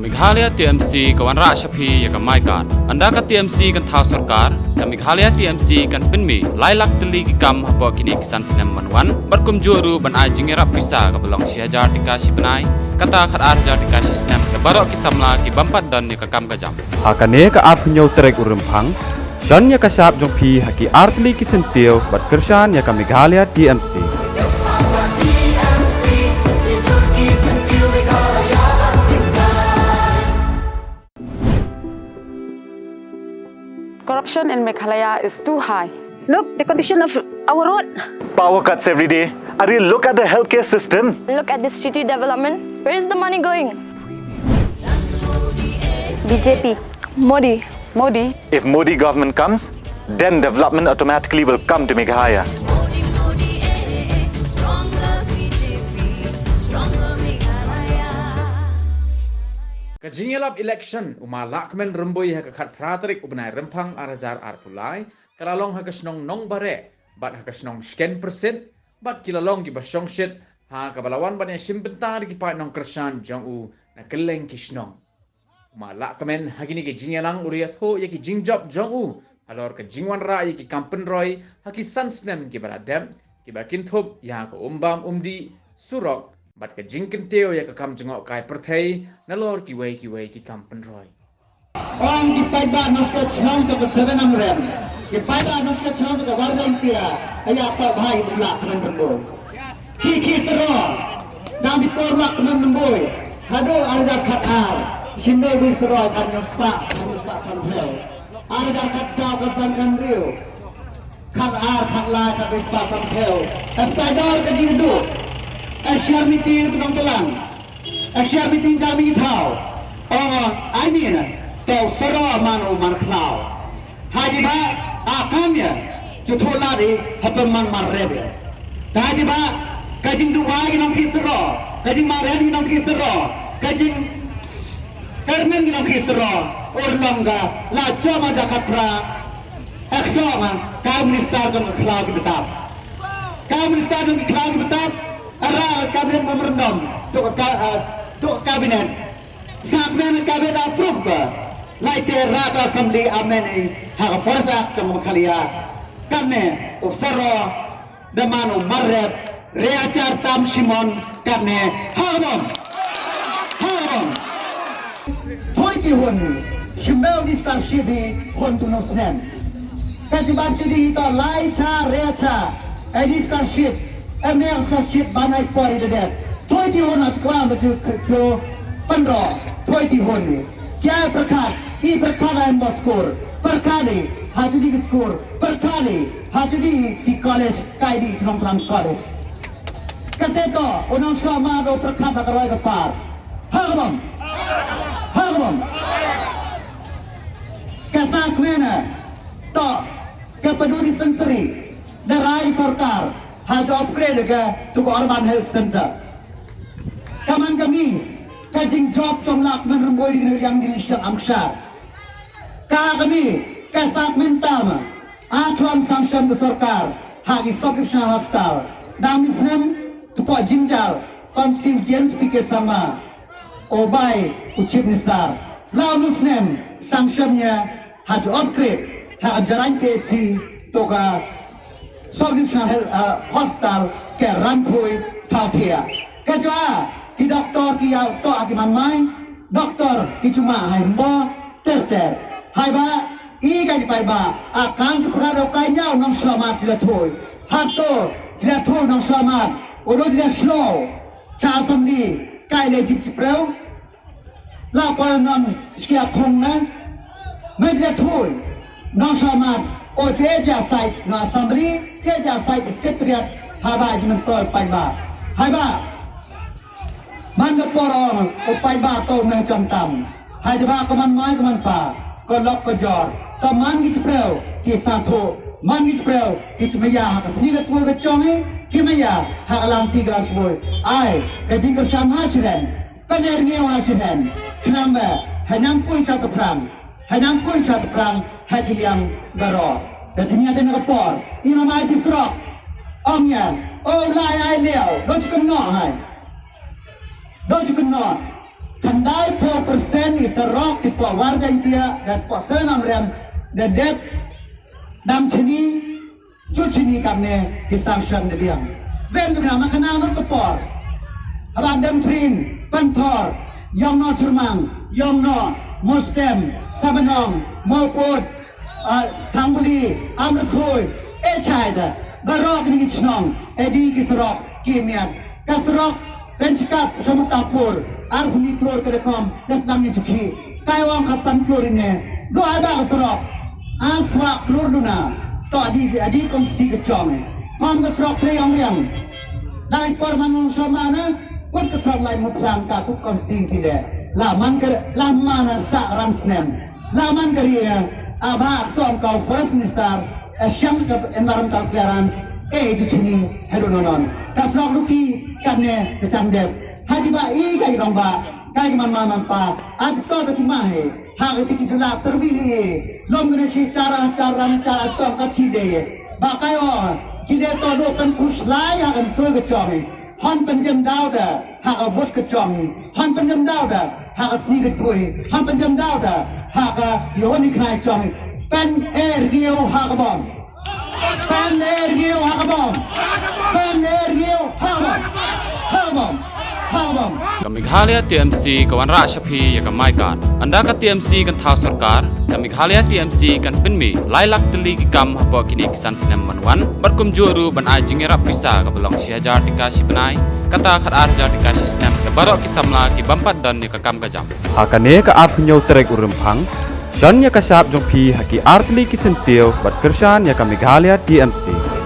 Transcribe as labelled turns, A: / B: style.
A: Meghalaya TMC kawan Rakshapi ya kamai kan. Anda ka TMC kan thau sarkar, ka Meghalaya TMC kan penmi lailak teli ki kam habo kini kisan sinem manwan, berkum juru ban ajing erap pisa ka belong si hajar dikasih benai, kata khat hajar dikasih sinem, ka barok ki samla ki bampat dan ya ka kam ka jam.
B: Hakane ka ap nyaw terek urempang, Shan ya ka sap jong pi haki artli ki sentio bat kersan ya ka Meghalaya TMC.
C: Corruption in Meghalaya is too high. Look, the condition of our road.
D: Power cuts every day. Ariel, look at the healthcare system.
E: Look at this city development. Where is the money going?
C: BJP. Modi.
D: If Modi government comes, then development automatically will come to Meghalaya.
F: Kajingelap election umalakmen remboi ha khat pratarik ubnai rempang arajar arpulai kalalong ha kasnong nong bare bat ha kasnong scan percent bat kilalong ki basong shit ha kabalawan ban simbentar ki pa nong kersan jong u na keleng kisnong umalakmen ha kini ki jingelang uriat ho ya ki jingjop jong u alor ka jingwan ra ya ki kampen roy ha ki sansnem ki baradem ki bakin thop ya ko umbam umdi surok bat ka jingkin teo ya ka kam jengok kai perthai nalor ki wei ki kampen roy
G: orang di paiba naskah chance ke 700 ke paiba naskah chance ke warga pia ayah apa bhai bulak nan boy ki sero dang di porlak nan boy hado arja khatar shinde bi sero kan nyosta sampai arja khatsa ka sankan rio khatar khatla ka bispa sampai upsidar ke didu Asyar meeting penong telang, asyar meeting jami thau. Ini na, tau sera manu man klau. Haji ba, akamnya, cutola di hapeman marrebe. Haji ba, kajing dua inong kisero, kajing marani inong kisero, kajing kermen inong kisero, orlongga, la jama jakatra, eksoma, kau minister jong klau betap. Kau minister jong klau betap. Arah kabinet memorandum untuk kabinet. Sampai kabinet approve ke? Laite rata assembly ameni hak forsa ke Meghalaya. Karena usara demanu marrep reacar tam Simon karena haram. Thôi hun Simel di starship hun tunosnen. Kajibat jadi itu laita reacar di starship. Emang sakit banai pori dedet. Thôi di hon askwam betul ke pendro. Thôi di hon ni. Kya berkat? I berkat ay Moskor. Berkali hati di skor. Berkali hati di college kai di trong college. Kateto unang sama do berkat akalai kepar. Hagam. Kesak mana? To kepedu dispensary. Darai sarkar. Haja upgrade ke to Urban Health Center. Kaman kami kajing job comlak menremboi di yang di Syekh Amsyar. Kami kesak mentam atuan sanction besarkar hagi subscription hostel. Damisnem tu po jinjal constituents pike sama obai ucip nistar. Launusnem sanctionnya haja upgrade hak jaran PHC toka Solution hostel ke Rampui Tautia. Kejua ki doktor ki yang to akiman mai doktor ki cuma hai mbo ter. Hai ba I kai pai ba akan jupra do kai nyau nong selamat tidak thoi. Hato tidak thoi nong selamat. Odo tidak slow. Cha samli kai le jip preu. La pa non skia thong na. Mai tidak thoi nong selamat. Oje jasai no assembly ke jasai sekretariat haba jimentol paiba haiba manggaporo o paiba to me jantam haiba ko man mai ko man fa ko lok ko jor to mangi preu ki santo mangi preu ki meya ha sni ga tu ga chongi ki meya ha alam 3 glas boy ai ka jing ko sham ha chiren paner ngi wa chiren knamba hanyang pui chat prang haji yang garo dan ini ada ngapor imam ai disrok omnya oh lai ai leo do chukun no hai do chukun no Kandai 4% is a rock di po warga India dan po senam rem dan dep dam chini chu chini kamne ki sanction de biang ven juga makana mer kepor abang dem trin pantor yong no churmang yong no mustem sabanong mopot Thambuli amrit khoi e chaida barok ni chnong edi kisrok kimiat kasrok benchkap samutapur arhuni klor telekom desnam ni chukhi kaiwang kasan klorine go ada kasrok aswa klor duna to adi komsi kechong kom kasrok treyong yang dai permanung samana kun kasrok lai mutlang ka ku komsi tide laman sa ransnem laman kariya Abah som kau First Minister Syam ke Environmental Clearance di sini hedononon kasrok luki kanne kecandep haji ba i kai rong ba kai man pa ad to cuma he ha ke jula terbihi lom ne si cara tom ka si de ba kai o kile to do kan kuslai ha kan so ke chong han penjem dau da ha ka vot ke chong han penjem dau da ha ka sni ke tuai han penjem dau da Haka yoni knai chong pen ergio hakabom pen ergio hakabom pen ergio hakabom
A: Meghalaya TMC kawan rak Shapi ya kamai kan anda ka TMC kan thau sarkar ka Meghalaya TMC kan pinmi lailak teli ki kam hapo kini kisan sinem manwan barkum juru ban ajing rap pisa ka belong syajar dikasih benai kata khat arjar dikasih sinem ka barok kisamla ki bampat dan ni ka kam ka jam
B: Hakane ka apnyo trek urempang Sean ya ka sap jong phi haki artli ki sentio bat kershan ya ka Meghalaya TMC